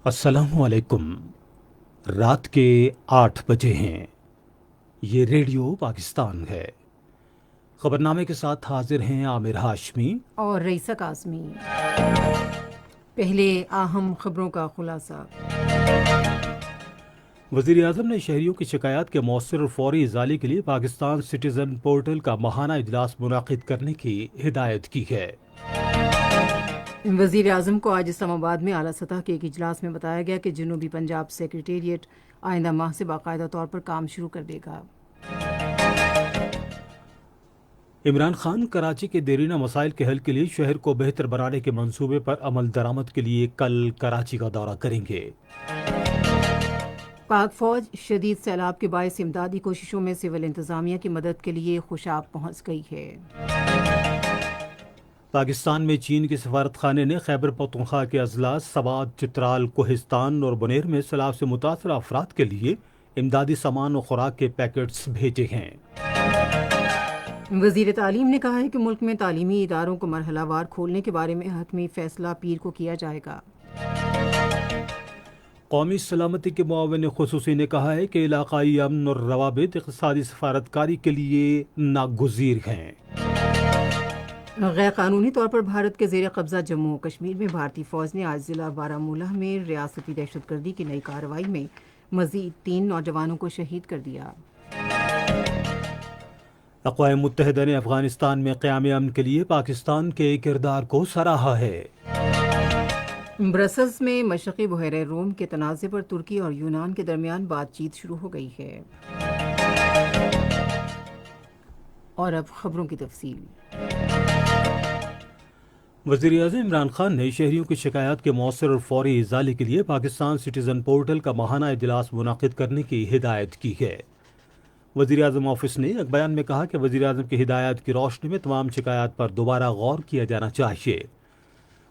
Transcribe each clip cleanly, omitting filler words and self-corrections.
السلام علیکم۔ رات کے 8 بجے ہیں۔ یہ ریڈیو پاکستان ہے۔ خبرنامے کے ساتھ حاضر ہیں عامر ہاشمی اور رئیسہ قاسمی۔ پہلے اہم خبروں کا خلاصہ۔ وزیر اعظم نے شہریوں کی شکایات کے مؤثر اور فوری ازالے کے لیے پاکستان سٹیزن پورٹل کا ماہانہ اجلاس منعقد کرنے کی ہدایت کی ہے۔ وزیر اعظم کو آج اسلام آباد میں اعلیٰ سطح کے ایک اجلاس میں بتایا گیا کہ جنوبی پنجاب سیکریٹریٹ آئندہ ماہ سے باقاعدہ طور پر کام شروع کر دے گا۔ عمران خان کراچی کے دیرینہ مسائل کے حل کے لیے شہر کو بہتر بنانے کے منصوبے پر عمل درآمد کے لیے کل کراچی کا دورہ کریں گے۔ پاک فوج شدید سیلاب کے باعث امدادی کوششوں میں سول انتظامیہ کی مدد کے لیے خوشاب پہنچ گئی ہے۔ پاکستان میں چین کے سفارت خانے نے خیبر پختونخوا کے اضلاع سوات، چترال، کوہستان اور بنیر میں سیلاب سے متاثرہ افراد کے لیے امدادی سامان و خوراک کے پیکٹس بھیجے ہیں۔ وزیر تعلیم نے کہا ہے کہ ملک میں تعلیمی اداروں کو مرحلہ وار کھولنے کے بارے میں حتمی فیصلہ پیر کو کیا جائے گا۔ قومی سلامتی کے معاون خصوصی نے کہا ہے کہ علاقائی امن اور روابط اقتصادی سفارتکاری کے لیے ناگزیر ہیں۔ غیر قانونی طور پر بھارت کے زیر قبضہ جموں و کشمیر میں بھارتی فوج نے آج ضلع بارہمولہ میں ریاستی دہشت گردی کی نئی کارروائی میں مزید 3 نوجوانوں کو شہید کر دیا۔ اقوام متحدہ نے افغانستان میں قیام امن کے لیے پاکستان کے کردار کو سراہا ہے۔ برسلز میں مشرقی بحیرہ روم کے تنازع پر ترکی اور یونان کے درمیان بات چیت شروع ہو گئی ہے۔ اور اب خبروں کی تفصیل۔ وزیر اعظم عمران خان نے شہریوں کی شکایات کے مؤثر اور فوری ازالے کے لیے پاکستان سٹیزن پورٹل کا ماہانہ اجلاس منعقد کرنے کی ہدایت کی ہے۔ وزیر اعظم آفس نے ایک بیان میں کہا کہ وزیر اعظم کی ہدایات کی روشنی میں تمام شکایات پر دوبارہ غور کیا جانا چاہیے۔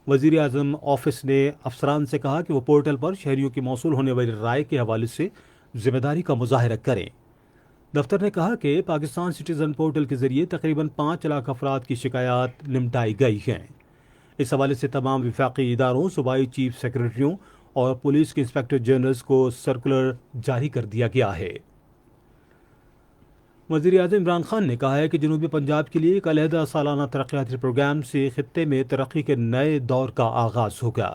وزیر اعظم آفس نے افسران سے کہا کہ وہ پورٹل پر شہریوں کی موصول ہونے والی رائے کے حوالے سے ذمہ داری کا مظاہرہ کریں۔ دفتر نے کہا کہ پاکستان سٹیزن پورٹل کے ذریعے تقریباً 5 لاکھ افراد کی شکایات نمٹائی گئی ہیں۔ اس حوالے سے تمام وفاقی اداروں، صوبائی چیف سیکرٹریوں اور پولیس کے انسپکٹر جنرلز کو سرکولر جاری کر دیا گیا ہے۔ وزیر اعظم عمران خان نے کہا ہے کہ جنوبی پنجاب کے لیے ایک علیحدہ سالانہ ترقیاتی پروگرام سے خطے میں ترقی کے نئے دور کا آغاز ہوگا۔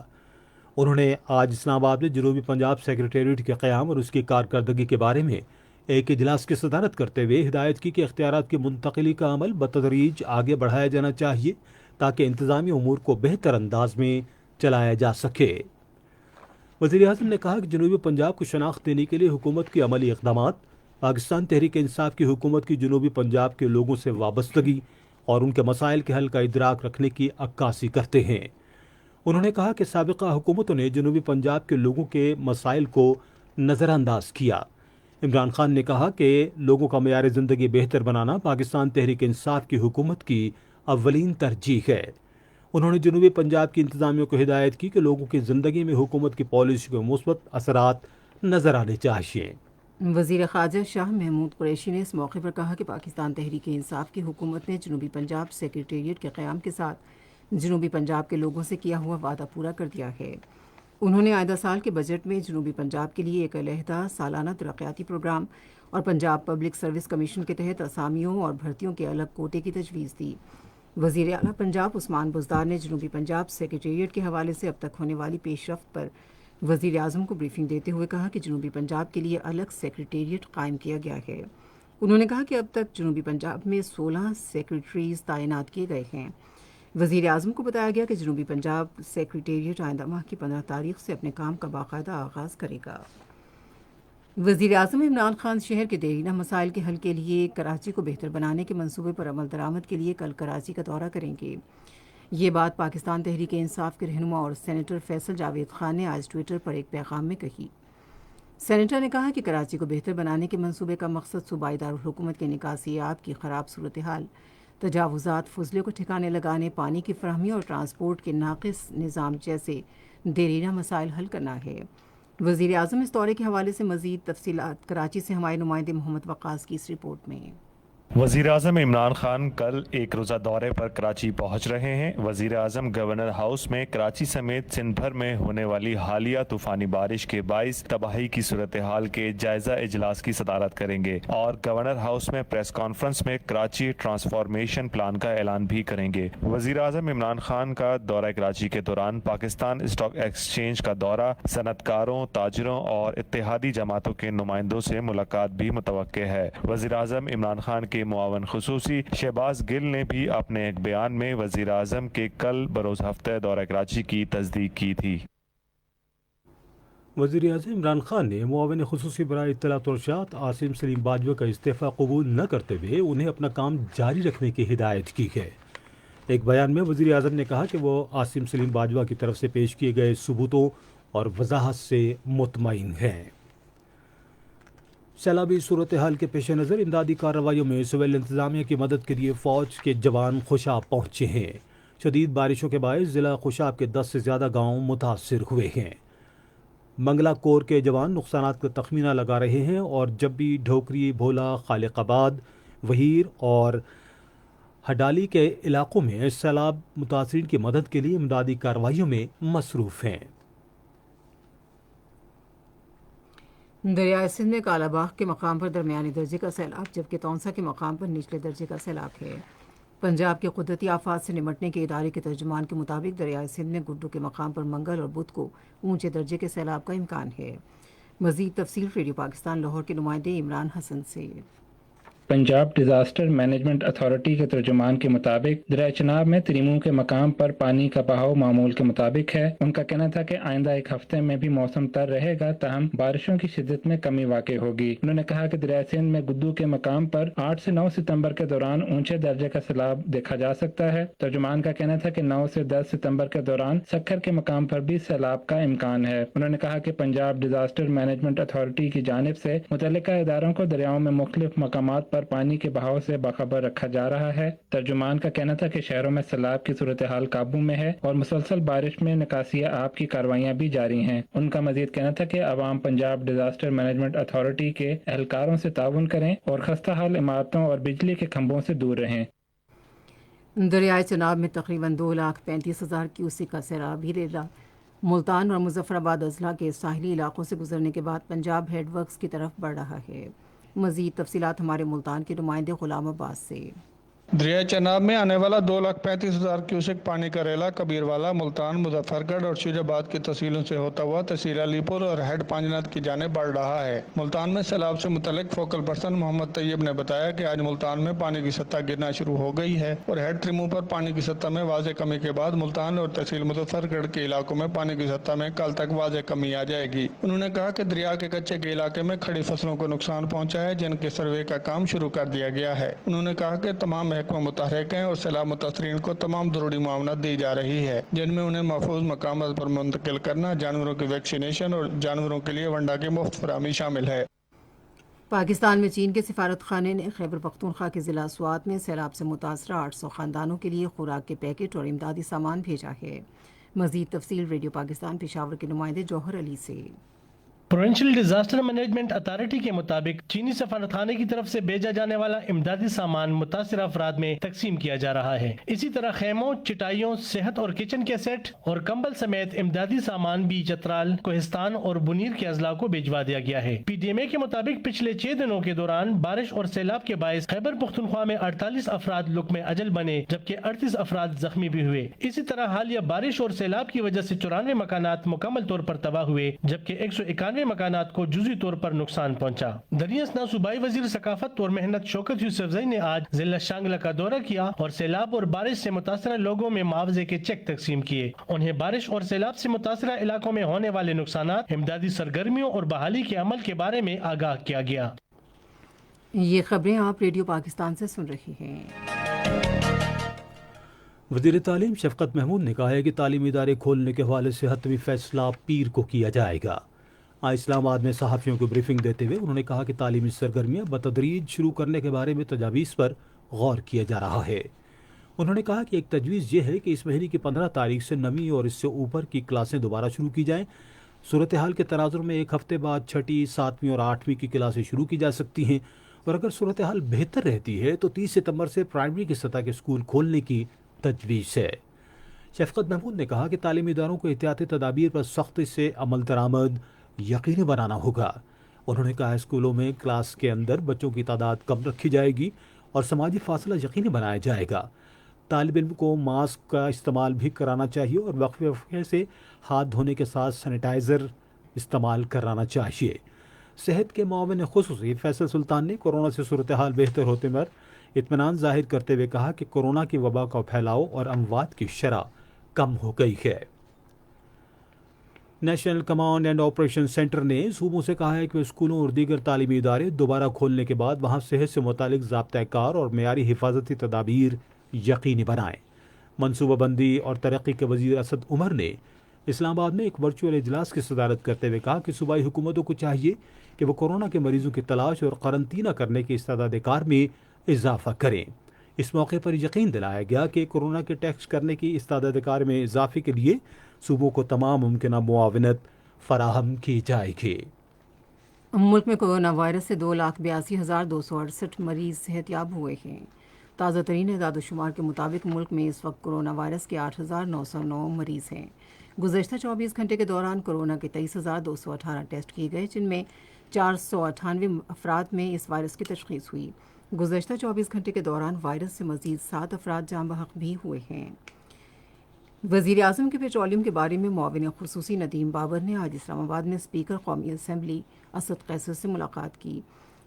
انہوں نے آج اسلام آباد میں جنوبی پنجاب سیکریٹریٹ کے قیام اور اس کی کارکردگی کے بارے میں ایک اجلاس کی صدارت کرتے ہوئے ہدایت کی کہ اختیارات کی منتقلی کا عمل بتدریج آگے بڑھایا جانا چاہیے تاکہ انتظامی امور کو بہتر انداز میں چلایا جا سکے۔ وزیر اعظم نے کہا کہ جنوبی پنجاب کو شناخت دینے کے لیے حکومت کے عملی اقدامات پاکستان تحریک انصاف کی حکومت کی جنوبی پنجاب کے لوگوں سے وابستگی اور ان کے مسائل کے حل کا ادراک رکھنے کی عکاسی کرتے ہیں۔ انہوں نے کہا کہ سابقہ حکومتوں نے جنوبی پنجاب کے لوگوں کے مسائل کو نظر انداز کیا۔ عمران خان نے کہا کہ لوگوں کا معیار زندگی بہتر بنانا پاکستان تحریک انصاف کی حکومت کی اولین ترجیح ہے۔ انہوں نے جنوبی پنجاب کی انتظامیہ کو ہدایت کی کہ لوگوں کی زندگی میں حکومت کی پالیسی کے مثبت اثرات نظر آنے چاہیے۔ وزیر خارجہ شاہ محمود قریشی نے اس موقع پر کہا کہ پاکستان تحریک انصاف کی حکومت نے جنوبی پنجاب سیکریٹریٹ کے قیام کے ساتھ جنوبی پنجاب کے لوگوں سے کیا ہوا وعدہ پورا کر دیا ہے۔ انہوں نے آئندہ سال کے بجٹ میں جنوبی پنجاب کے لیے ایک علیحدہ سالانہ ترقیاتی پروگرام اور پنجاب پبلک سروس کمیشن کے تحت اسامیوں اور بھرتیوں کے الگ کوٹے کی تجویز دی۔ وزیر اعلیٰ پنجاب عثمان بزدار نے جنوبی پنجاب سیکریٹریٹ کے حوالے سے اب تک ہونے والی پیش رفت پر وزیر اعظم کو بریفنگ دیتے ہوئے کہا کہ جنوبی پنجاب کے لیے الگ سیکریٹریٹ قائم کیا گیا ہے۔ انہوں نے کہا کہ اب تک جنوبی پنجاب میں 16 سیکریٹریز تعینات کیے گئے ہیں۔ وزیر اعظم کو بتایا گیا کہ جنوبی پنجاب سیکریٹریٹ آئندہ ماہ کی 15 تاریخ سے اپنے کام کا باقاعدہ آغاز کرے گا۔ وزیر اعظم عمران خان شہر کے دیرینہ مسائل کے حل کے لیے کراچی کو بہتر بنانے کے منصوبے پر عمل درآمد کے لیے کل کراچی کا دورہ کریں گے۔ یہ بات پاکستان تحریک انصاف کے رہنما اور سینیٹر فیصل جاوید خان نے آج ٹویٹر پر ایک پیغام میں کہی۔ سینیٹر نے کہا کہ کراچی کو بہتر بنانے کے منصوبے کا مقصد صوبائی دارالحکومت کے نکاسیات کی خراب صورتحال، تجاوزات، فضلے کو ٹھکانے لگانے، پانی کی فراہمی اور ٹرانسپورٹ کے ناقص نظام جیسے دیرینہ مسائل حل کرنا ہے۔ وزیر اعظم اس دورے کے حوالے سے مزید تفصیلات کراچی سے ہمارے نمائندے محمد وقاص کی اس رپورٹ میں۔ وزیر اعظم عمران خان کل ایک روزہ دورے پر کراچی پہنچ رہے ہیں۔ وزیر اعظم گورنر ہاؤس میں کراچی سمیت سندھ بھر میں ہونے والی حالیہ طوفانی بارش کے باعث تباہی کی صورتحال کے جائزہ اجلاس کی صدارت کریں گے اور گورنر ہاؤس میں پریس کانفرنس میں کراچی ٹرانسفارمیشن پلان کا اعلان بھی کریں گے۔ وزیر اعظم عمران خان کا دورہ کراچی کے دوران پاکستان اسٹاک ایکسچینج کا دورہ، صنعت کاروں، تاجروں اور اتحادی جماعتوں کے نمائندوں سے ملاقات بھی متوقع ہے۔ وزیر اعظم عمران خان کے معاون خصوصی شہباز گل نے بھی اپنے ایک بیان میں وزیر اعظم کے کل بروز ہفتہ دورہ کراچی کی تصدیق کی تھی۔ وزیر اعظم عمران خان نے معاون خصوصی برائے اطلاعات و ارشاد عاصم سلیم باجوہ کا استعفیٰ قبول نہ کرتے ہوئے انہیں اپنا کام جاری رکھنے کی ہدایت کی ہے۔ ایک بیان میں وزیر اعظم نے کہا کہ وہ عاصم سلیم باجوہ کی طرف سے پیش کیے گئے ثبوتوں اور وضاحت سے مطمئن ہیں۔ سیلابی صورتحال کے پیش نظر امدادی کارروائیوں میں سول انتظامیہ کی مدد کے لیے فوج کے جوان خوشاب پہنچے ہیں۔ شدید بارشوں کے باعث ضلع خوشاب کے 10 سے زیادہ گاؤں متاثر ہوئے ہیں۔ منگلا کور کے جوان نقصانات کا تخمینہ لگا رہے ہیں اور جب بھی ڈھوکری، بھولا، خالق آباد، وہیر اور ہڈالی کے علاقوں میں سیلاب متاثرین کی مدد کے لیے امدادی کارروائیوں میں مصروف ہیں۔ دریائے سندھ میں کالا باغ کے مقام پر درمیانی درجے کا سیلاب جبکہ تونسا کے مقام پر نچلے درجے کا سیلاب ہے۔ پنجاب کے قدرتی آفات سے نمٹنے کے ادارے کے ترجمان کے مطابق دریائے سندھ میں گڈو کے مقام پر منگل اور بدھ کو اونچے درجے کے سیلاب کا امکان ہے۔ مزید تفصیل ریڈیو پاکستان لاہور کے نمائندے عمران حسن سے۔ پنجاب ڈیزاسٹر مینجمنٹ اتھارٹی کے ترجمان کے مطابق دریائے چناب میں تریموں کے مقام پر پانی کا بہاؤ معمول کے مطابق ہے۔ ان کا کہنا تھا کہ آئندہ ایک ہفتے میں بھی موسم تر رہے گا، تاہم بارشوں کی شدت میں کمی واقع ہوگی۔ انہوں نے کہا کہ دریائے سندھ میں گدو کے مقام پر 8 سے 9 ستمبر کے دوران اونچے درجے کا سیلاب دیکھا جا سکتا ہے۔ ترجمان کا کہنا تھا کہ 9 سے 10 ستمبر کے دوران سکھر کے مقام پر بھی سیلاب کا امکان ہے۔ انہوں نے کہا کہ پنجاب ڈیزاسٹر مینجمنٹ اتھارٹی کی جانب سے متعلقہ اداروں کو دریاؤں میں مختلف مقامات پر پانی کے بہاؤ سے باخبر رکھا جا رہا ہے۔ ترجمان کا کہنا تھا کہ شہروں میں سیلاب کی صورتحال قابو میں ہے اور مسلسل بارش میں نکاسیہ آب کی کارروائیاں بھی جاری ہیں۔ ان کا مزید کہنا تھا کہ عوام پنجاب ڈیزاسٹر مینجمنٹ اتھارٹی کے اہلکاروں سے تعاون کریں اور خستہ حال عمارتوں اور بجلی کے کھمبوں سے دور رہیں۔ دریائے چناب میں تقریباً 2,35,000 کیوسک کا سیلاب ہی ریلا ملتان اور مظفر آباد اضلاع کے ساحلی علاقوں سے گزرنے کے بعد پنجاب ہیڈ ورکس کی طرف بڑھ رہا ہے۔ مزید تفصیلات ہمارے ملتان کے نمائندے غلام عباس سے۔ دریائے چناب میں آنے والا 2,35,000 کیوسک پانی کا ریلا کبیروالا، ملتان، مظفر گڑھ اور شیریں آباد کی تحصیلوں سے ہوتا ہوا تحصیل علی پور اور ہیڈ پانجنات کی جانب بڑھ رہا ہے۔ ملتان میں سیلاب سے متعلق فوکل پرسن محمد طیب نے بتایا کہ آج ملتان میں پانی کی سطح گرنا شروع ہو گئی ہے اور ہیڈ تریموں پر پانی کی سطح میں واضح کمی کے بعد ملتان اور تحصیل مظفر گڑھ کے علاقوں میں پانی کی سطح میں کل تک واضح کمی آ جائے گی۔ انہوں نے کہا کہ دریا کے کچے کے علاقے میں کھڑی فصلوں کو نقصان پہنچا ہے، جن کے سروے کا کام شروع کر دیا گیا ہے۔ انہوں نے کہا کہ تمام محکمہ متحرک ہیں اور سیلاب متاثرین کو تمام ضروری معاونت دی جا رہی ہے، جن میں انہیں محفوظ مقامات پر منتقل کرنا، جانوروں کی ویکسینیشن اور جانوروں کے لیے ونڈا کی مفت فراہمی شامل ہے۔ پاکستان میں چین کے سفارت خانے نے خیبر پختونخوا کے ضلع سوات میں سیلاب سے متاثرہ 800 خاندانوں کے لیے خوراک کے پیکٹ اور امدادی سامان بھیجا ہے۔ مزید تفصیل ریڈیو پاکستان پشاور کے نمائندے جوہر علی سے۔ پروونشل ڈیزاسٹر مینجمنٹ اتھارٹی کے مطابق چینی سفارتخانے کی طرف سے بھیجا جانے والا امدادی سامان متاثرہ افراد میں تقسیم کیا جا رہا ہے۔ اسی طرح خیموں، چٹائیوں، صحت اور کچن کے سیٹ اور کمبل سمیت امدادی سامان بھی چترال، کوہستان اور بنیر کے اضلاع کو بھجوا دیا گیا ہے۔ پی ڈی ایم اے کے مطابق پچھلے 6 دنوں کے دوران بارش اور سیلاب کے باعث خیبر پختونخوا میں 48 افراد لقمہ اجل بنے جبکہ 38 افراد زخمی بھی ہوئے۔ اسی طرح حالیہ بارش اور سیلاب کی وجہ سے 94 مکانات مکمل طور پر تباہ ہوئے جبکہ 191 مکانات کو جزوی طور پر نقصان پہنچا۔ دریں اثنا صوبائی وزیر ثقافت اور محنت شوکت یوسفزئی نے آج ضلع شانگلہ کا دورہ کیا اور سیلاب اور بارش سے متاثرہ لوگوں میں معاوضے کے چیک تقسیم کیے۔ انہیں بارش اور سیلاب سے متاثرہ علاقوں میں ہونے والے نقصانات، امدادی سرگرمیوں اور بحالی کے عمل کے بارے میں آگاہ کیا گیا۔ یہ خبریں آپ ریڈیو پاکستان سے سن رہی ہیں۔ وزیر تعلیم شفقت محمود نے کہا ہے کہ تعلیمی ادارے کھولنے کے حوالے سے حتمی فیصلہ پیر کو کیا جائے گا۔ آج اسلام آباد میں صحافیوں کو بریفنگ دیتے ہوئے انہوں نے کہا کہ تعلیمی سرگرمیاں بتدریج شروع کرنے کے بارے میں تجاویز پر غور کیا جا رہا ہے۔ انہوں نے کہا کہ ایک تجویز یہ ہے کہ اس مہینے کی 15 تاریخ سے 9ویں اور اس سے اوپر کی کلاسیں دوبارہ شروع کی جائیں۔ صورتحال کے تناظر میں ایک ہفتے بعد 6ٹھی، 7ویں اور 8ویں کی کلاسیں شروع کی جا سکتی ہیں۔ اور اگر صورتحال بہتر رہتی ہے تو 30 ستمبر سے پرائمری کی سطح کے اسکول کھولنے کی تجویز ہے۔ شفقت محمود نے کہا کہ تعلیمی اداروں کو احتیاطی تدابیر پر سختی سے عمل درآمد یقینی بنانا ہوگا۔ انہوں نے کہا اسکولوں میں کلاس کے اندر بچوں کی تعداد کم رکھی جائے گی اور سماجی فاصلہ یقینی بنایا جائے گا۔ طالب علم کو ماسک کا استعمال بھی کرانا چاہیے اور وقفے وقفے سے ہاتھ دھونے کے ساتھ سینیٹائزر استعمال کرانا چاہیے۔ صحت کے معاون خصوصی فیصل سلطان نے کورونا سے صورتحال بہتر ہوتے پر اطمینان ظاہر کرتے ہوئے کہا کہ کورونا کی وبا کا پھیلاؤ اور اموات کی شرح کم ہو گئی ہے۔ National command and operation centre نے صوبوں سے کہا ہے کہ وہ اسکولوں اور دیگر تعلیمی ادارے دوبارہ کھولنے کے بعد وہاں صحت سے متعلق ضابطۂ کار اور معیاری حفاظتی تدابیر یقینی بنائیں۔ منصوبہ بندی اور ترقی کے وزیر اسد عمر نے اسلام آباد میں ایک ورچوئل اجلاس کی صدارت کرتے ہوئے کہا کہ صوبائی حکومتوں کو چاہیے کہ وہ کورونا کے مریضوں کی تلاش اور قرنطینہ کرنے کے استعداد کار میں اضافہ کریں۔ اس موقع پر یقین دلایا گیا کہ کورونا کے ٹیسٹ کرنے کی استعداد کار میں اضافے کے لیے صوبوں کو تمام ممکنہ معاونت فراہم کی جائے گی۔ ملک میں کورونا وائرس سے 2,82,268 مریض صحت یاب ہوئے ہیں۔ تازہ ترین اعداد و شمار کے مطابق ملک میں اس وقت کورونا وائرس کے 8,909 مریض ہیں۔ گزشتہ 24 گھنٹے کے دوران کورونا کے 23,218 ٹیسٹ کیے گئے، جن میں 498 افراد میں اس وائرس کی تشخیص ہوئی۔ گزشتہ 24 گھنٹے کے دوران وائرس سے مزید 7 افراد جاں بحق بھی ہوئے ہیں۔ وزیر اعظم کے پیٹرولیم کے بارے میں معاون خصوصی ندیم بابر نے آج اسلام آباد میں اسپیکر قومی اسمبلی اسد قیصر سے ملاقات کی۔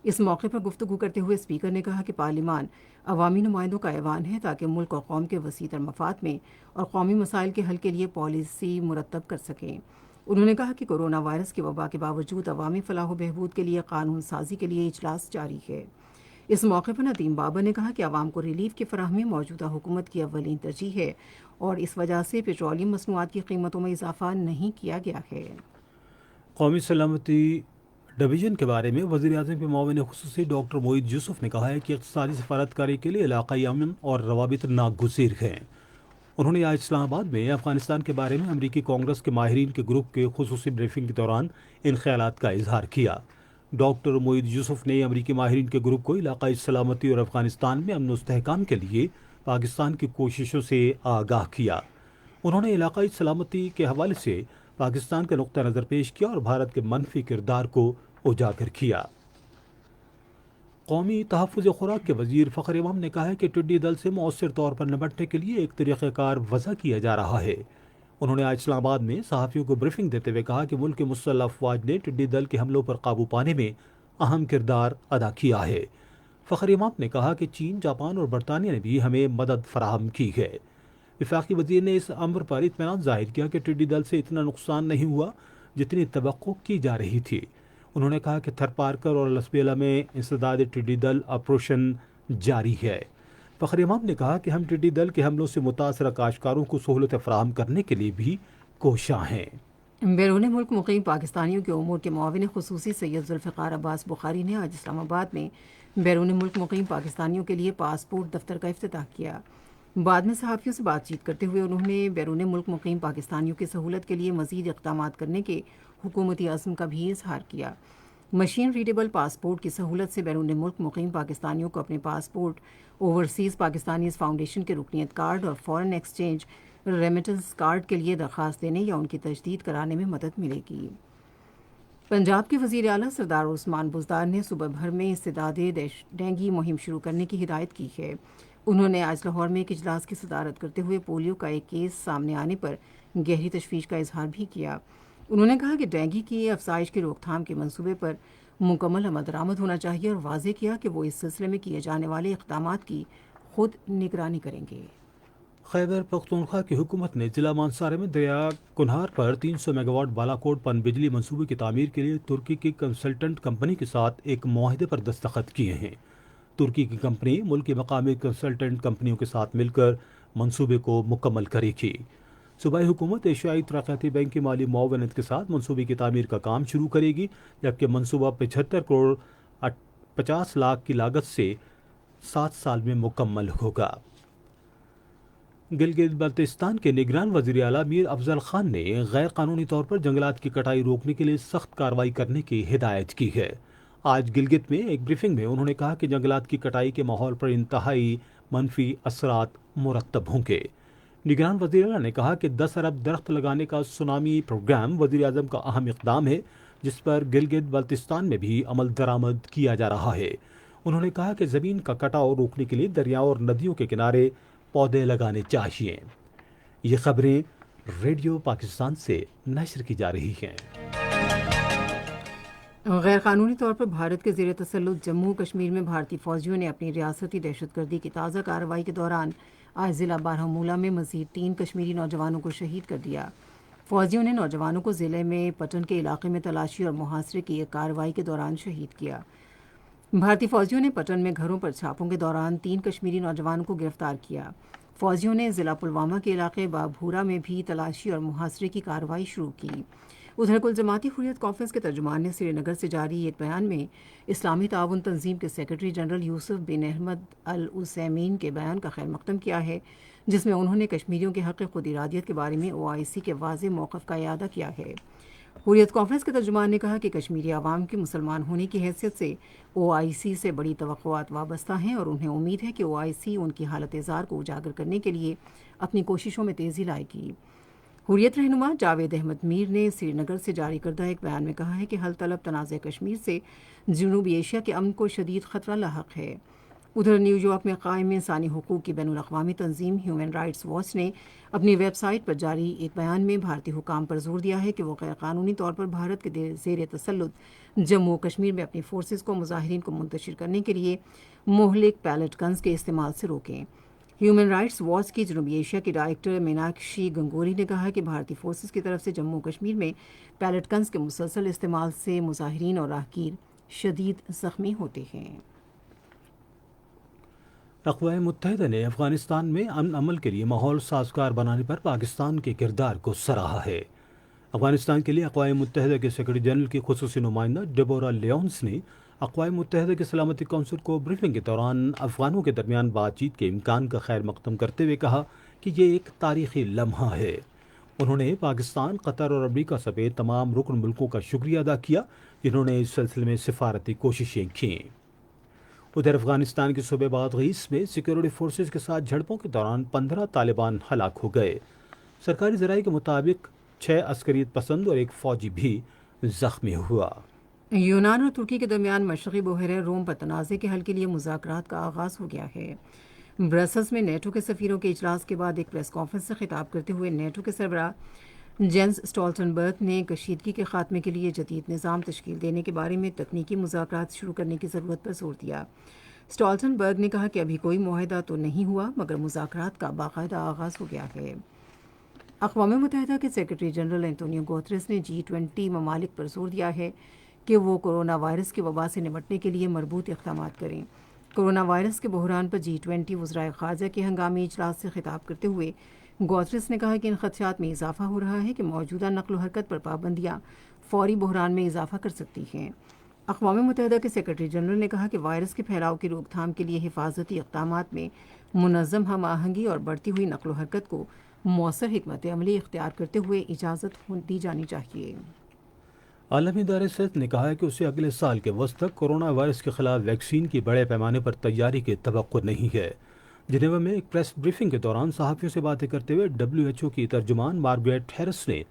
اس موقع پر گفتگو کرتے ہوئے اسپیکر نے کہا کہ پارلیمان عوامی نمائندوں کا ایوان ہے تاکہ ملک اور قوم کے وسیع تر مفاد میں اور قومی مسائل کے حل کے لیے پالیسی مرتب کر سکیں۔ انہوں نے کہا کہ کورونا وائرس کی وبا کے باوجود عوامی فلاح و بہبود کے لیے قانون سازی کے لیے اجلاس جاری ہے۔ اس موقع پر ندیم بابر نے کہا کہ عوام کو ریلیف کی فراہمی موجودہ حکومت کی اولین ترجیح ہے اور اس وجہ سے پیٹرولیم مصنوعات کی قیمتوں میں اضافہ نہیں کیا گیا ہے۔ قومی سلامتی ڈویژن کے بارے میں وزیر اعظم کے معاون خصوصی ڈاکٹر معید یوسف نے کہا ہے کہ اقتصادی سفارتکاری کے لیے علاقائی امن اور روابط ناگزیر ہیں۔ انہوں نے آج اسلام آباد میں افغانستان کے بارے میں امریکی کانگریس کے ماہرین کے گروپ کے خصوصی بریفنگ کے دوران ان خیالات کا اظہار کیا۔ ڈاکٹر معید یوسف نے امریکی ماہرین کے گروپ کو علاقائی سلامتی اور افغانستان میں امن و استحکام کے لیے پاکستان کی کوششوں سے آگاہ کیا۔ انہوں نے علاقائی سلامتی کے حوالے سے پاکستان کا نقطہ نظر پیش کیا اور بھارت کے منفی کردار کو اجاگر کیا۔ قومی تحفظ خوراک کے وزیر فخر امام نے کہا ہے کہ ٹڈی دل سے مؤثر طور پر نمٹنے کے لیے ایک طریقہ کار وضع کیا جا رہا ہے۔ انہوں نے آج اسلام آباد میں صحافیوں کو بریفنگ دیتے ہوئے کہا کہ ملک کے مسلح افواج نے ٹڈی دل کے حملوں پر قابو پانے میں اہم کردار ادا کیا ہے۔ فخر امام نے کہا کہ چین، جاپان اور برطانیہ نے بھی ہمیں مدد فراہم کی ہے۔ وفاقی وزیر نے اس امر پر اطمینان ظاہر کیا کہ ٹڈی دل سے اتنا نقصان نہیں ہوا جتنی توقع کی جا رہی تھی۔ انہوں نے کہا کہ تھر پارکر اور لسبیلا میں انسداد ٹڈی دل آپریشن جاری ہے۔ فخر امام نے کہا کہ ہم ٹڈی دل کے حملوں سے متاثرہ کاشتکاروں کو سہولت فراہم کرنے کے لیے بھی کوشاں ہیں۔ بیرون ملک مقیم پاکستانیوں کے امور کے معاون خصوصی سید ذوالفقار عباس بخاری نے آج اسلام آباد میں بیرون ملک مقیم پاکستانیوں کے لیے پاسپورٹ دفتر کا افتتاح کیا۔ بعد میں صحافیوں سے بات چیت کرتے ہوئے انہوں نے بیرون ملک مقیم پاکستانیوں کی سہولت کے لیے مزید اقدامات کرنے کے حکومتی عزم کا بھی اظہار کیا۔ مشین ریڈیبل پاسپورٹ کی سہولت سے بیرون ملک مقیم پاکستانیوں کو اپنے پاسپورٹ، اوورسیز پاکستانیز فاؤنڈیشن کے رکنیت کارڈ اور فارن ایکسچینج ریمیٹنس کارڈ کے لیے درخواست دینے یا ان کی تجدید کرانے میں مدد ملے گی۔ پنجاب کے وزیر اعلیٰ سردار عثمان بزدار نے صوبہ بھر میں استعداد ڈینگی مہم شروع کرنے کی ہدایت کی ہے۔ انہوں نے آج لاہور میں ایک اجلاس کی صدارت کرتے ہوئے پولیو کا ایک کیس سامنے آنے پر گہری تشویش کا اظہار بھی کیا۔ انہوں نے کہا کہ ڈینگی کی افزائش کی روک تھام کے منصوبے پر مکمل عمل درآمد ہونا چاہیے اور واضح کیا کہ وہ اس سلسلے میں کیے جانے والے اقدامات کی خود نگرانی کریں گے۔ خیبر پختونخوا کی حکومت نے ضلع مانسارے میں دریا کنہار پر 300 میگا واٹ بالاکوٹ پن بجلی منصوبے کی تعمیر کے لیے ترکی کی کنسلٹنٹ کمپنی کے ساتھ ایک معاہدے پر دستخط کیے ہیں۔ ترکی کی کمپنی ملک کی مقامی کنسلٹنٹ کمپنیوں کے ساتھ مل کر منصوبے کو مکمل کرے گی۔ صوبائی حکومت ایشیائی ترقیاتی بینک کی مالی معاونت کے ساتھ منصوبے کی تعمیر کا کام شروع کرے گی، جبکہ منصوبہ 75 کروڑ 50 لاکھ کی لاگت سے 7 سال میں مکمل ہوگا۔ گلگت بلتستان کے نگران وزیر اعلیٰ میر افضل خان نے غیر قانونی طور پر جنگلات کی کٹائی روکنے کے لیے سخت کارروائی کرنے کی ہدایت کی ہے۔ آج گلگت میں ایک بریفنگ میں انہوں نے کہا کہ جنگلات کی کٹائی کے ماحول پر انتہائی منفی اثرات مرتب ہوں گے۔ نگران وزیر اعلیٰ نے کہا کہ 10 ارب درخت لگانے کا سونامی پروگرام وزیر اعظم کا اہم اقدام ہے، جس پر گلگت بلتستان میں بھی عمل درآمد کیا جا رہا ہے۔ انہوں نے کہا کہ زمین کا کٹاؤ روکنے کے لیے دریاؤں اور ندیوں کے کنارے پودے لگانے چاہیے۔ یہ خبریں ریڈیو پاکستان سے نشر کی جا رہی ہیں۔ غیر قانونی طور پر بھارت کے زیر تسلط جموں کشمیر میں بھارتی فوجیوں نے اپنی ریاستی دہشت گردی کی تازہ کارروائی کے دوران آج ضلع بارہمولہ میں مزید 3 کشمیری نوجوانوں کو شہید کر دیا۔ فوجیوں نے نوجوانوں کو ضلع میں پٹن کے علاقے میں تلاشی اور محاصرے کی ایک کارروائی کے دوران شہید کیا۔ بھارتی فوجیوں نے پٹن میں گھروں پر چھاپوں کے دوران 3 کشمیری نوجوانوں کو گرفتار کیا۔ فوجیوں نے ضلع پلوامہ کے علاقے بابھورہ میں بھی تلاشی اور محاصرے کی کارروائی شروع کی۔ ادھر کل جماعتی حریت کانفرنس کے ترجمان نے سری نگر سے جاری ایک بیان میں اسلامی تعاون تنظیم کے سیکرٹری جنرل یوسف بن احمد العثیمین کے بیان کا خیر مقدم کیا ہے، جس میں انہوں نے کشمیریوں کے حق خود ارادیت کے بارے میں OIC کے واضح موقف کا اعادہ کیا ہے۔ حریت کانفرنس کے ترجمان نے کہا کہ کشمیری عوام کے مسلمان ہونے کی حیثیت سے OIC سے بڑی توقعات وابستہ ہیں اور انہیں امید ہے کہ OIC ان کی حالت زار کو اجاگر کرنے کے لیے اپنی کوششوں میں تیزی لائے گی۔ حریت رہنما جاوید احمد میر نے سری نگر سے جاری کردہ ایک بیان میں کہا ہے کہ حل طلب تنازع کشمیر سے جنوبی ایشیا کے امن کو شدید خطرہ لاحق ہے۔ ادھر نیو یارک میں قائم انسانی حقوق کی بین الاقوامی تنظیم ہیومن رائٹس واچ نے اپنی ویب سائٹ پر جاری ایک بیان میں بھارتی حکام پر زور دیا ہے کہ وہ غیر قانونی طور پر بھارت کے زیر تسلط جموں کشمیر میں اپنی فورسز کو مظاہرین کو منتشر کرنے کے لیے مہلک پیلٹ گنز کے استعمال سے روکیں۔ ہیومن رائٹس واچ کی جنوبی ایشیا کی ڈائریکٹر میناکشی گنگوری نے کہا کہ بھارتی فورسز کی طرف سے جموں کشمیر میں پیلٹ گنز کے مسلسل استعمال سے مظاہرین اور راہگیر شدید زخمی ہوتے ہیں۔ اقوام متحدہ نے افغانستان میں امن عمل کے لیے ماحول سازگار بنانے پر پاکستان کے کردار کو سراہا ہے۔ افغانستان کے لیے اقوام متحدہ کے سیکرٹری جنرل کی خصوصی نمائندہ ڈیبورا لیونس نے اقوام متحدہ کے سلامتی کونسل کو بریفنگ کے دوران افغانوں کے درمیان بات چیت کے امکان کا خیر مقدم کرتے ہوئے کہا کہ یہ ایک تاریخی لمحہ ہے۔ انہوں نے پاکستان، قطر اور امریکہ سمیت تمام رکن ملکوں کا شکریہ ادا کیا جنہوں نے اس سلسلے میں سفارتی کوششیں کیں۔ ادھر افغانستان کے صوبے بادغیس میں سیکورٹی فورسز کے ساتھ جھڑپوں کے دوران 15 طالبان ہلاک ہو گئے۔ سرکاری ذرائع کے مطابق 6 عسکریت پسند اور ایک فوجی بھی زخمی ہوا۔ یونان اور ترکی کے درمیان مشرقی بحیرہ روم پر تنازع کے حل کے لیے مذاکرات کا آغاز ہو گیا ہے۔ برسلز میں نیٹو کے سفیروں کے اجلاس کے بعد ایک پریس کانفرنس سے خطاب کرتے ہوئے نیٹو کے سربراہ جینس اسٹولٹنبرگ نے کشیدگی کے خاتمے کے لیے جدید نظام تشکیل دینے کے بارے میں تکنیکی مذاکرات شروع کرنے کی ضرورت پر زور دیا۔ اسٹولٹنبرگ نے کہا کہ ابھی کوئی معاہدہ تو نہیں ہوا مگر مذاکرات کا باقاعدہ آغاز ہو گیا ہے۔ اقوام متحدہ کے سیکرٹری جنرل اینٹونیو گوتریس نے G20 ممالک پر زور دیا ہے کہ وہ کورونا وائرس کی وبا سے نمٹنے کے لیے مربوط اقدامات کریں۔ کورونا وائرس کے بحران پر G20 وزرائے خارجہ کے ہنگامی اجلاس سے خطاب کرتے ہوئے گوتریس نے کہا کہ ان خدشات میں اضافہ ہو رہا ہے کہ موجودہ نقل و حرکت پر پابندیاں فوری بحران میں اضافہ کر سکتی ہیں۔ اقوام متحدہ کے سیکرٹری جنرل نے کہا کہ وائرس کے پھیلاؤ کی روک تھام کے لیے حفاظتی اقدامات میں منظم ہم آہنگی اور بڑھتی ہوئی نقل و حرکت کو مؤثر حکمت عملی اختیار کرتے ہوئے اجازت دی جانی چاہیے۔ عالمی ادارہ صحت نے کہا ہے کہ اسے اگلے سال کے وسط تک کورونا وائرس کے خلاف ویکسین کی بڑے پیمانے پر تیاری کی توقع نہیں ہے۔ جنیوا میں ایک پریس بریفنگ کے دوران صحافیوں سے باتیں کرتے ہوئے WHO کی ترجمان مارگریٹ ہیرس نے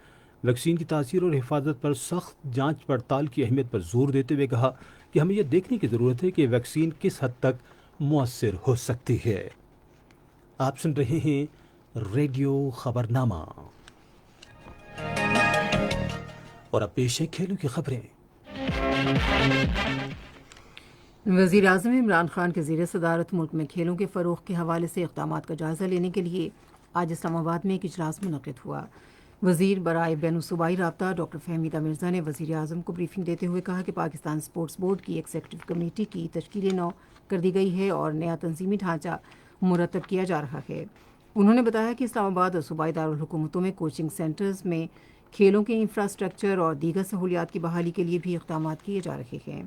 ویکسین کی تاثیر اور حفاظت پر سخت جانچ پڑتال کی اہمیت پر زور دیتے ہوئے کہا کہ ہمیں یہ دیکھنے کی ضرورت ہے کہ ویکسین کس حد تک مؤثر ہو سکتی ہے۔ آپ سن رہے ہیں ریڈیو خبرنامہ اور اب پیش ہے کھیلوں کی خبریں۔ وزیر اعظم عمران خان کے زیر صدارت ملک میں کھیلوں کے فروغ کے حوالے سے اقدامات کا جائزہ لینے کے لیے آج اسلام آباد میں ایک اجلاس منعقد ہوا۔ وزیر برائے بین الصوبائی رابطہ ڈاکٹر فہمیدہ مرزا نے وزیر اعظم کو بریفنگ دیتے ہوئے کہا کہ پاکستان اسپورٹس بورڈ کی ایگزیکٹو کمیٹی کی تشکیل نو کر دی گئی ہے اور نیا تنظیمی ڈھانچہ مرتب کیا جا رہا ہے۔ انہوں نے بتایا کہ اسلام آباد اور صوبائی دارالحکومتوں میں کوچنگ سینٹرز میں کھیلوں کے انفراسٹرکچر اور دیگر سہولیات کی بحالی کے لیے بھی اقدامات کیے جا رہے ہیں۔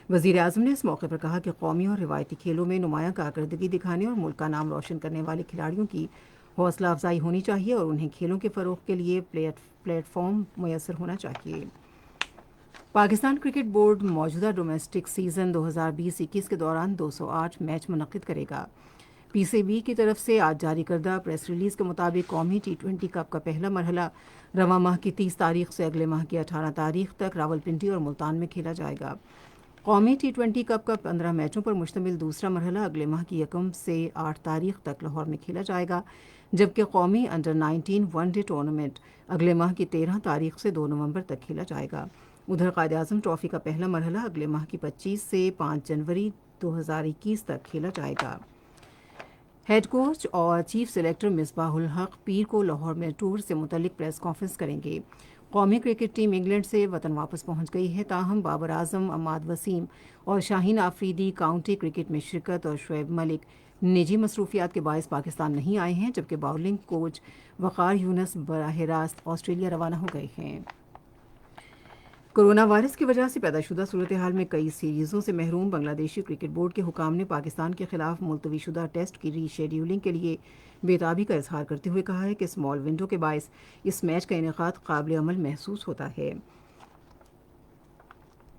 وزیر اعظم نے اس موقع پر کہا کہ قومی اور روایتی کھیلوں میں نمایاں کارکردگی دکھانے اور ملک کا نام روشن کرنے والے کھلاڑیوں کی حوصلہ افزائی ہونی چاہیے اور انہیں کھیلوں کے فروغ کے لیے پلیٹ فارم میسر ہونا چاہیے۔ پاکستان کرکٹ بورڈ موجودہ ڈومیسٹک سیزن 2020-21 کے دوران 208 میچ منعقد کرے گا۔ پی سی بی کی طرف سے آج جاری کردہ پریس ریلیز کے مطابق قومی T20 کپ کا پہلا مرحلہ رواں ماہ کی 30 تاریخ سے اگلے ماہ کی 18 تاریخ تک راولپنڈی اور ملتان میں کھیلا جائے گا۔ قومی T20 کپ کا 15 میچوں پر مشتمل دوسرا مرحلہ اگلے ماہ کی 1 سے 8 تاریخ تک لاہور میں کھیلا جائے گا، جبکہ قومی انڈر-19 ون ڈے ٹورنامنٹ اگلے ماہ کی 13 تاریخ سے 2 نومبر تک کھیلا جائے گا۔ ادھر قائد اعظم ٹرافی کا پہلا مرحلہ اگلے ماہ کی 25 سے 5 جنوری 2021 تک کھیلا جائے گا۔ ہیڈ کوچ اور چیف سلیکٹر مصباح الحق پیر کو لاہور میں ٹور سے متعلق پریس کانفرنس کریں گے۔ قومی کرکٹ ٹیم انگلینڈ سے وطن واپس پہنچ گئی ہے، تاہم بابر اعظم، عماد وسیم اور شاہین آفریدی کاؤنٹی کرکٹ میں شرکت اور شعیب ملک نجی مصروفیات کے باعث پاکستان نہیں آئے ہیں، جبکہ باؤلنگ کوچ وقار یونس براہ راست آسٹریلیا روانہ ہو گئے ہیں۔ کورونا وائرس کی وجہ سے پیدا شدہ صورتحال میں کئی سیریزوں سے محروم بنگلہ دیشی کرکٹ بورڈ کے حکام نے پاکستان کے خلاف ملتوی شدہ ٹیسٹ کی ری شیڈیولنگ کے لیے بےتابی کا اظہار کرتے ہوئے کہا ہے کہ اسمال ونڈو کے باعث اس میچ کا انعقاد قابل عمل محسوس ہوتا ہے۔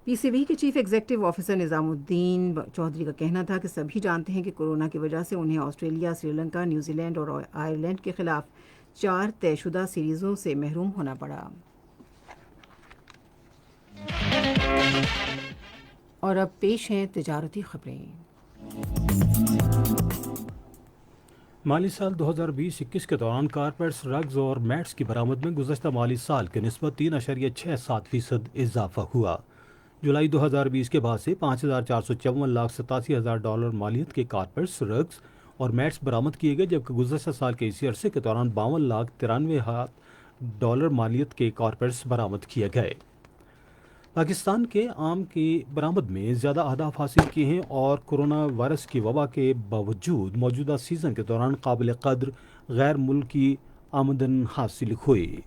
پی سی بی کے چیف ایگزیکٹو آفیسر نظام الدین چودھری کا کہنا تھا کہ سبھی جانتے ہیں کہ کورونا کی وجہ سے انہیں Australia, Sri Lanka, New Zealand اور آئرلینڈ کے خلاف 4 طے شدہ سیریزوں سے محروم ہونا پڑا۔ اور اب پیش ہیں تجارتی خبریں۔ مالی سال 2020-21 کے دوران کارپیٹس، رگز اور میٹس کی برآمد میں گزشتہ مالی سال کے نسبت 3.67% اضافہ ہوا۔ جولائی 2020 کے بعد سے $5,454,87,000 مالیت کے کارپیٹس، رگز اور میٹس برآمد کیے گئے، جبکہ گزشتہ سال کے اسی عرصے کے دوران $52,93,000 مالیت کے کارپیٹس برآمد کیے گئے۔ پاکستان کے آم کی برآمد میں زیادہ اہداف حاصل کیے ہیں اور کورونا وائرس کی وبا کے باوجود موجودہ سیزن کے دوران قابل قدر غیر ملکی آمدن حاصل ہوئی۔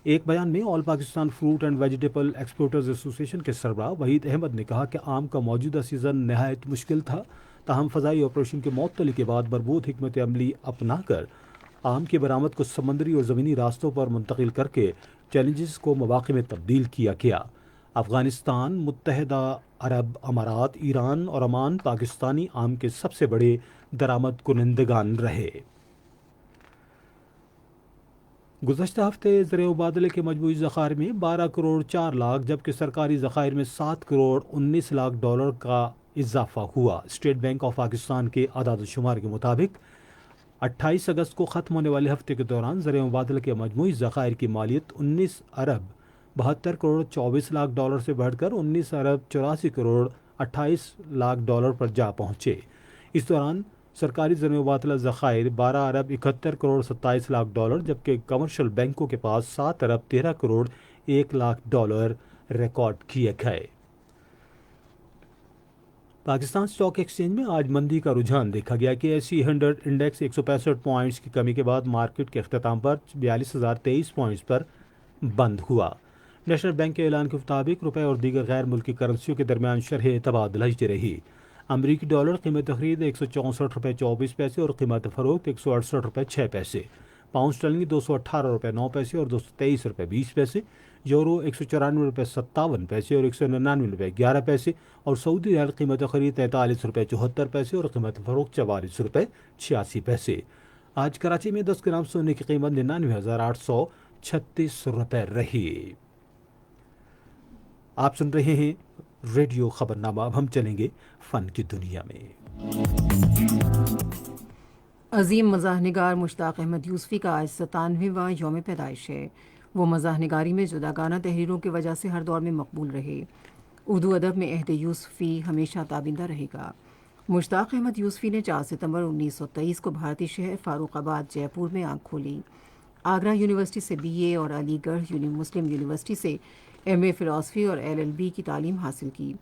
ایک بیان میں all Pakistan fruit and vegetable exporters association کے سربراہ وحید احمد نے کہا کہ آم کا موجودہ سیزن نہایت مشکل تھا، تاہم فضائی آپریشن کے معطلی کے بعد مربوط حکمت عملی اپنا کر آم کی برآمد کو سمندری اور زمینی راستوں پر منتقل کر کے چیلنجز کو مواقع میں تبدیل کیا گیا۔ افغانستان، متحدہ عرب امارات، ایران اور عمان پاکستانی آم کے سب سے بڑے درآمد کنندگان رہے۔ گزشتہ ہفتے زر مبادلے کے مجموعی ذخائر میں 12 کروڑ 4 لاکھ جبکہ سرکاری ذخائر میں 7 کروڑ 19 لاکھ ڈالر کا اضافہ ہوا۔ اسٹیٹ بینک آف پاکستان کے اعداد و شمار کے مطابق 28 اگست کو ختم ہونے والے ہفتے کے دوران زر مبادلے کے مجموعی ذخائر کی مالیت 19 ارب 72 کروڑ 24 لاکھ ڈالر سے بڑھ کر 19 ارب 84 کروڑ 28 لاکھ ڈالر پر جا پہنچے۔ اس دوران سرکاری زر مبادلہ ذخائر 12 ارب 71 کروڑ 27 لاکھ ڈالر جبکہ کمرشل بینکوں کے پاس 7 ارب 13 کروڑ 1 لاکھ ڈالر ریکارڈ کیے گئے۔ پاکستان اسٹاک ایکسچینج میں آج مندی کا رجحان دیکھا گیا کہ ایسی 100 انڈیکس 165 پوائنٹس کی کمی کے بعد مارکیٹ کے اختتام پر 42,023 پوائنٹس پر بند ہوا۔ نیشنل بینک کے اعلان کے مطابق روپے اور دیگر غیر ملکی کرنسیوں کے درمیان شرح تبادلہ جاری رہی۔ امریکی ڈالر قیمت خرید $164.24 اور قیمت فروخت $168.06، پاؤنڈ اسٹرلنگ $218.09 اور $223.20، یورو $194.57 اور $199.11 اور سعودی ریال قیمت خرید $43.74 اور قیمت فروخت $44.86۔ آج کراچی میں 10 گرام سونے کی قیمت $99,836 رہی۔ آپ سن رہے ہیں ریڈیو خبرنامہ۔ اب ہم چلیں گے فن کی دنیا میں۔ عظیم مزاح نگار مشتاق احمد یوسفی کا آج 97واں یوم پیدائش ہے۔ وہ مزاح نگاری میں جداگانہ تحریروں کی وجہ سے ہر دور میں مقبول رہے۔ اردو ادب میں عہد یوسفی ہمیشہ تابندہ رہے گا۔ مشتاق احمد یوسفی نے 4 ستمبر 1923 کو بھارتی شہر فاروق آباد جے پور میں آنکھ کھولی۔ آگرہ یونیورسٹی سے BA اور علی گڑھ مسلم یونیورسٹی سے MA فلاسفی اور LLB کی تعلیم حاصل کی۔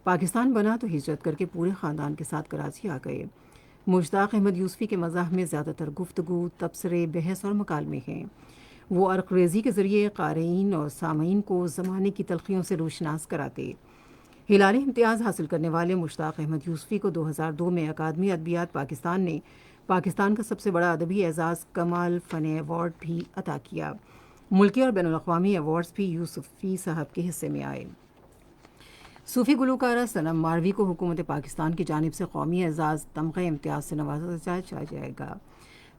پاکستان بنا تو ہجرت کر کے پورے خاندان کے ساتھ کراچی آ گئے۔ مشتاق احمد یوسفی کے مزاح میں زیادہ تر گفتگو، تبصرے، بحث اور مکالمے ہیں۔ وہ عرق ریزی کے ذریعے قارئین اور سامعین کو زمانے کی تلخیوں سے روشناس کراتے۔ ہلالی امتیاز حاصل کرنے والے مشتاق احمد یوسفی کو 2002 میں اکادمی ادبیات پاکستان نے پاکستان کا سب سے بڑا ادبی اعزاز کمال فن ایوارڈ بھی عطا کیا۔ ملکی اور بین الاقوامی ایوارڈز بھی یوسفی صاحب کے حصے میں آئے۔ صوفی گلوکارہ صنم ماروی کو حکومت پاکستان کی جانب سے قومی اعزاز تمغہ امتیاز سے نوازا جائے گا۔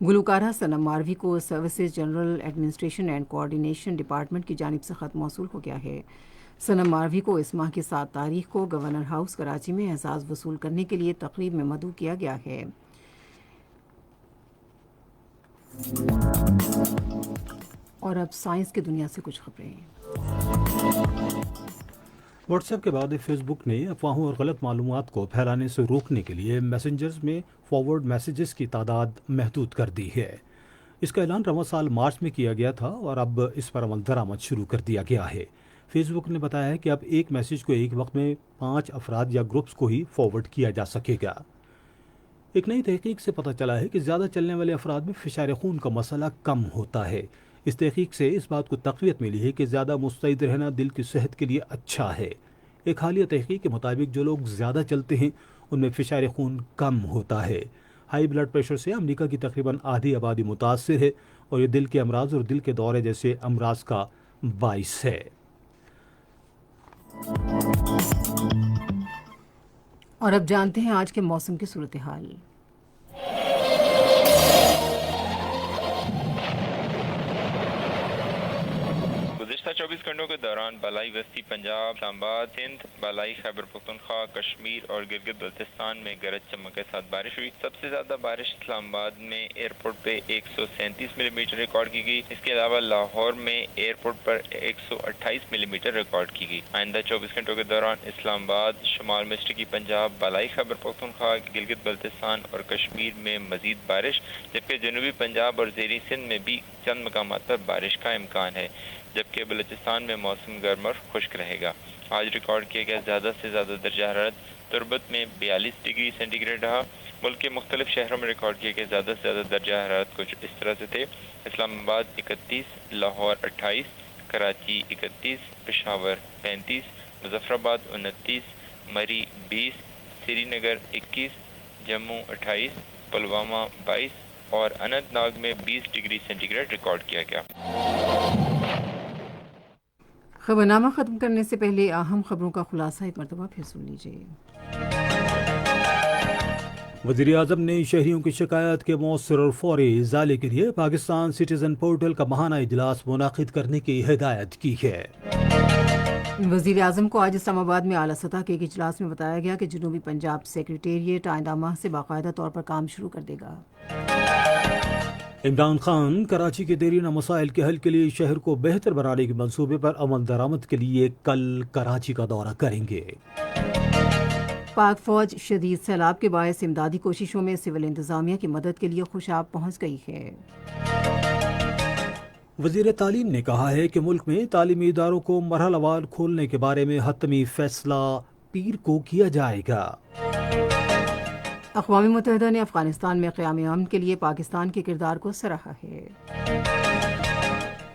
گلوکارہ صنم ماروی کو services general administration and coordination department کی جانب سے خط موصول ہو گیا ہے۔ صنم ماروی کو اس ماہ کی 7 تاریخ کو گورنر ہاؤس کراچی میں اعزاز وصول کرنے کے لیے تقریب میں مدعو کیا گیا ہے۔ اور اب سائنس کی دنیا سے کچھ خبریں۔ واٹس ایپ کے بعد فیس بک نے افواہوں اور غلط معلومات کو پھیلانے سے روکنے کے لیے میسنجرز میں فارورڈ میسیجز کی تعداد محدود کر دی ہے۔ اس کا اعلان رواں سال مارچ میں کیا گیا تھا اور اب اس پر عمل درآمد شروع کر دیا گیا ہے۔ فیس بک نے بتایا ہے کہ اب ایک میسیج کو ایک وقت میں 5 افراد یا گروپس کو ہی فارورڈ کیا جا سکے گا۔ ایک نئی تحقیق سے پتہ چلا ہے کہ زیادہ چلنے والے افراد میں فشار خون کا مسئلہ کم ہوتا ہے۔ اس تحقیق سے اس بات کو تقویت ملی ہے کہ زیادہ مستعد رہنا دل کی صحت کے لیے اچھا ہے۔ ایک حالیہ تحقیق کے مطابق جو لوگ زیادہ چلتے ہیں ان میں فشار خون کم ہوتا ہے۔ ہائی بلڈ پریشر سے امریکہ کی تقریباً آدھی آبادی متاثر ہے اور یہ دل کے امراض اور دل کے دورے جیسے امراض کا باعث ہے۔ اور اب جانتے ہیں آج کے موسم کی صورتحال۔ گزشتہ 24 گھنٹوں کے دوران بالائی وسطی پنجاب، اسلام آباد، سندھ، بالائی خیبر پختونخوا، کشمیر اور گلگت بلتستان میں گرج چمک کے ساتھ بارش ہوئی۔ سب سے زیادہ بارش اسلام آباد میں ایئرپورٹ پہ 137 ملی میٹر ریکارڈ کی گئی۔ اس کے علاوہ لاہور میں ایئرپورٹ پر 128 ملی میٹر ریکارڈ کی گئی۔ آئندہ 24 گھنٹوں کے دوران اسلام آباد، شمال مشرقی پنجاب، بالائی خیبر پختونخوا، گلگت بلتستان اور کشمیر میں مزید بارش، جبکہ جنوبی پنجاب اور زیریں سندھ میں بھی چند مقامات پر بارش کا امکان ہے، جبکہ بلوچستان میں موسم گرم اور خشک رہے گا۔ آج ریکارڈ کیا گیا زیادہ سے زیادہ درجہ حرارت تربت میں 42 ڈگری سینٹی گریڈ رہا۔ ملک کے مختلف شہروں میں ریکارڈ کیا گیا زیادہ سے زیادہ درجہ حرارت کچھ اس طرح سے تھے: اسلام آباد 31، لاہور 28، کراچی 31، پشاور 35، مظفر آباد 29، مری 20، سری نگر 21، جموں 28، پلوامہ 22 اور اننت ناگ میں 20 ڈگری سینٹی گریڈ ریکارڈ کیا گیا۔ خبرنامہ ختم کرنے سے پہلے اہم خبروں کا خلاصہ ایک مرتبہ پھر سن لیجیے۔ وزیر اعظم نے شہریوں کی شکایات کے مؤثر اور فوری ازالے کے لیے پاکستان سٹیزن پورٹل کا ماہانہ اجلاس منعقد کرنے کی ہدایت کی ہے۔ وزیر اعظم کو آج اسلام آباد میں اعلیٰ سطح کے ایک اجلاس میں بتایا گیا کہ جنوبی پنجاب سیکریٹریٹ آئندہ ماہ سے باقاعدہ طور پر کام شروع کر دے گا۔ عمران خان کراچی کے دیرینہ مسائل کے حل کے لیے شہر کو بہتر بنانے کے منصوبے پر عمل درآمد کے لیے کل کراچی کا دورہ کریں گے۔ پاک فوج شدید سیلاب کے باعث امدادی کوششوں میں سول انتظامیہ کی مدد کے لیے خوشاب پہنچ گئی ہے۔ وزیر تعلیم نے کہا ہے کہ ملک میں تعلیمی اداروں کو مرحلہ وار کھولنے کے بارے میں حتمی فیصلہ پیر کو کیا جائے گا۔ اقوام متحدہ نے افغانستان میں قیام امن کے لیے پاکستان کے کردار کو سراہا ہے۔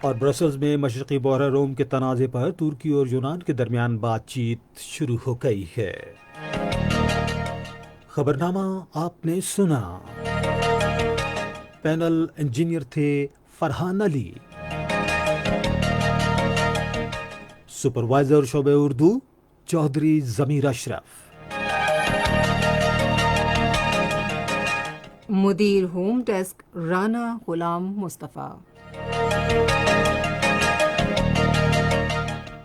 اور برسلز میں مشرقی بحیرہ روم کے تنازع پر ترکی اور یونان کے درمیان بات چیت شروع ہو گئی ہے۔ خبرنامہ آپ نے سنا۔ پینل انجینئر تھے فرحان علی، سپروائزر شعبہ اردو چودھری ضمیر اشرف، مدیر ہوم ڈیسک رانا غلام مصطفیٰ،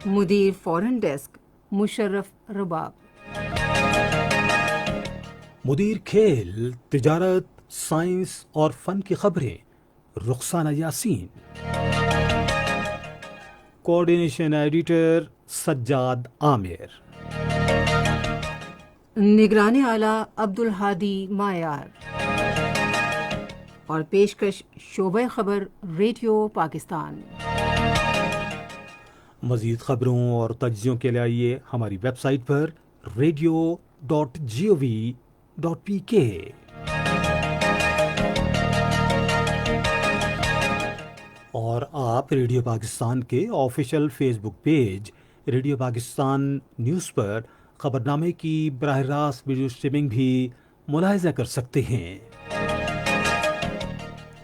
مدیر فورن ڈیسک مشرف رباب، مدیر کھیل تجارت سائنس اور فن کی خبریں رخسانہ یاسین، کوآرڈینیشن ایڈیٹر سجاد عامر، نگران اعلیٰ عبدالہادی مایار، اور پیشکش شعبہ خبر ریڈیو پاکستان۔ مزید خبروں اور تجزیوں کے لیے آئیے ہماری ویب سائٹ پر radio.gov.pk۔ اور آپ ریڈیو پاکستان کے آفیشیل فیس بک پیج ریڈیو پاکستان نیوز پر خبرنامے کی براہ راست ویڈیو اسٹریمنگ بھی ملاحظہ کر سکتے ہیں۔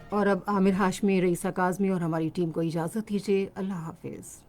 اور اب عامر ہاشمی، رئیسہ کاظمی اور ہماری ٹیم کو اجازت دیجیے۔ اللہ حافظ۔